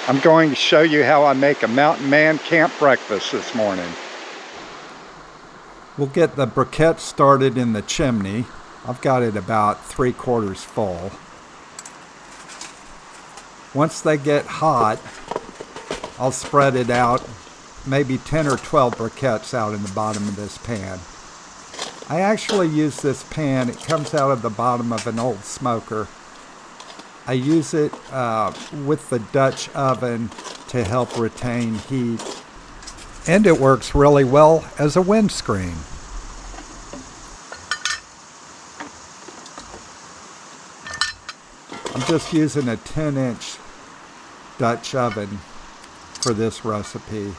I'm going to show you how I make a mountain man camp breakfast this morning. We'll get the briquette started in the chimney. I've got it about 3/4 full. Once they get hot, I'll spread it out, maybe 10 or 12 briquettes out in the bottom of this pan. I actually use this pan, it comes out of the bottom of an old smoker. I use it with the Dutch oven to help retain heat, and it works really well as a windscreen. I'm just using a 10-inch Dutch oven for this recipe.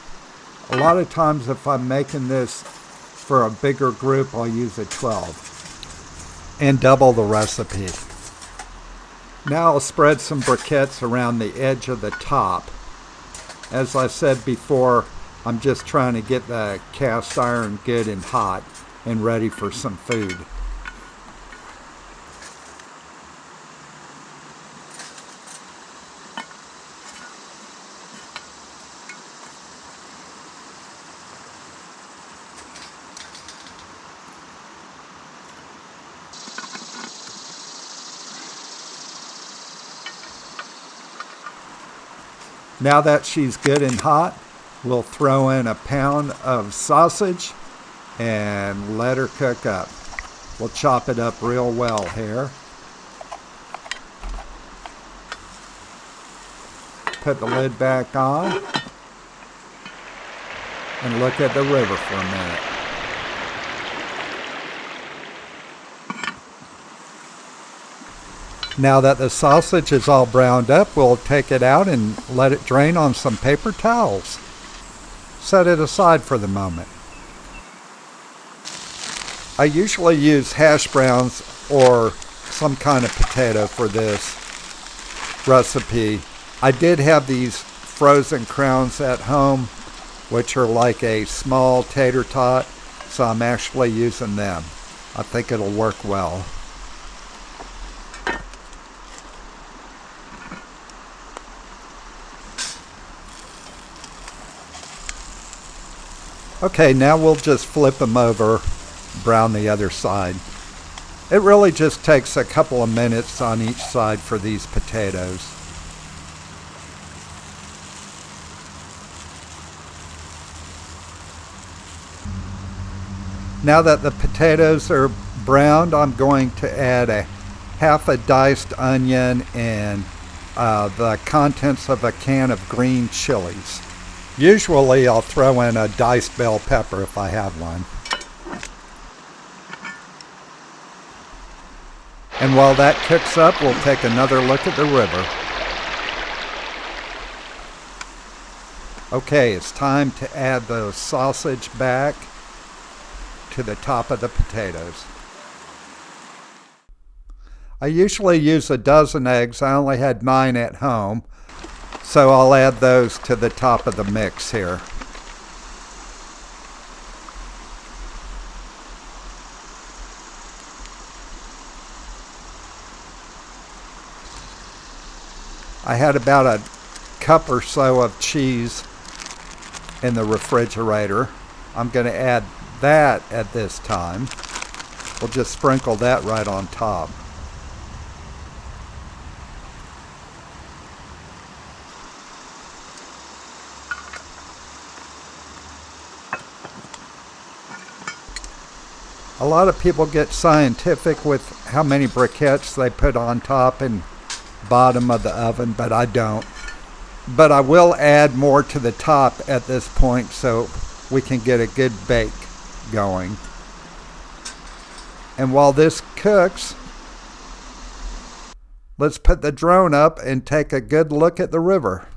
A lot of times if I'm making this for a bigger group, I'll use a 12 and double the recipe. Now I'll spread some briquettes around the edge of the top. As I said before, I'm just trying to get the cast iron good and hot and ready for some food. Now that she's good and hot, we'll throw in a pound of sausage and let her cook up. We'll chop it up real well here. Put the lid back on and look at the river for a minute. Now that the sausage is all browned up, we'll take it out and let it drain on some paper towels. Set it aside for the moment. I usually use hash browns or some kind of potato for this recipe. I did have these frozen crowns at home, which are like a small tater tot, so I'm actually using them. I think it'll work well. Okay, now we'll just flip them over, brown the other side. It really just takes a couple of minutes on each side for these potatoes. Now that the potatoes are browned, I'm going to add half a diced onion and the contents of a can of green chilies. Usually I'll throw in a diced bell pepper if I have one. And while that cooks up, we'll take another look at the river. Okay, it's time to add the sausage back to the top of the potatoes. I usually use a dozen eggs. I only had 9 at home. So I'll add those to the top of the mix here. I had about a cup or so of cheese in the refrigerator. I'm going to add that at this time. We'll just sprinkle that right on top. A lot of people get scientific with how many briquettes they put on top and bottom of the oven, but I don't. But I will add more to the top at this point so we can get a good bake going. And while this cooks, let's put the drone up and take a good look at the river.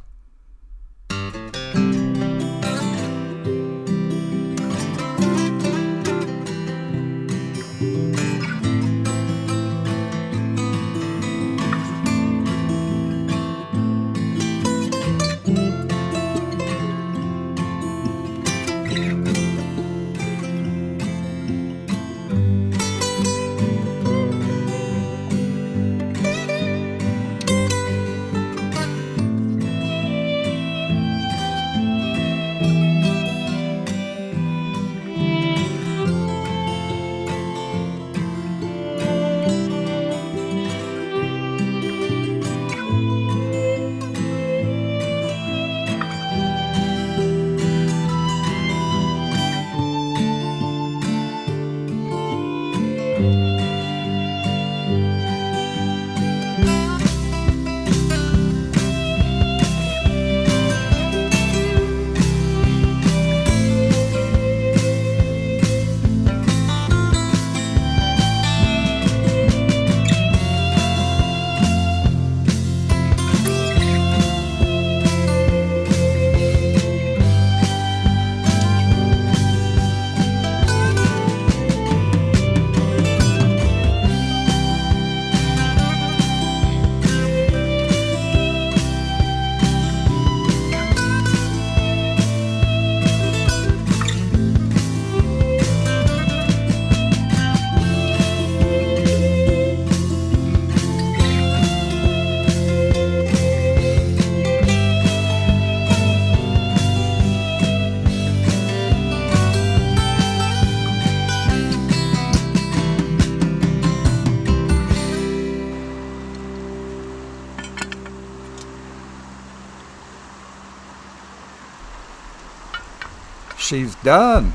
She's done.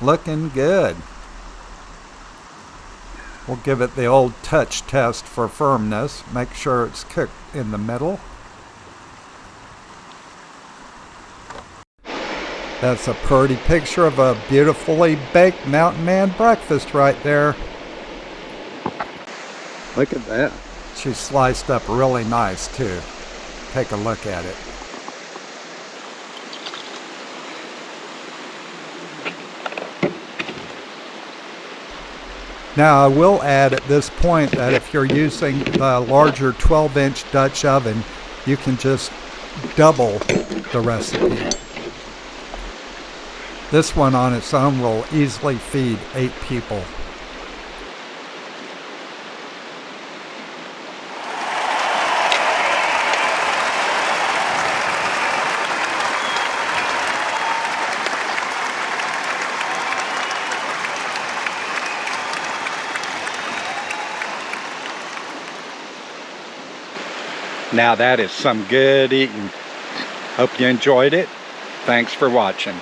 Looking good. We'll give it the old touch test for firmness. Make sure it's cooked in the middle. That's a pretty picture of a beautifully baked Mountain Man breakfast right there. Look at that. She's sliced up really nice too. Take a look at it. Now I will add at this point that if you're using the larger 12-inch Dutch oven, you can just double the recipe. This one on its own will easily feed 8 people. Now that is some good eating. Hope you enjoyed it. Thanks for watching.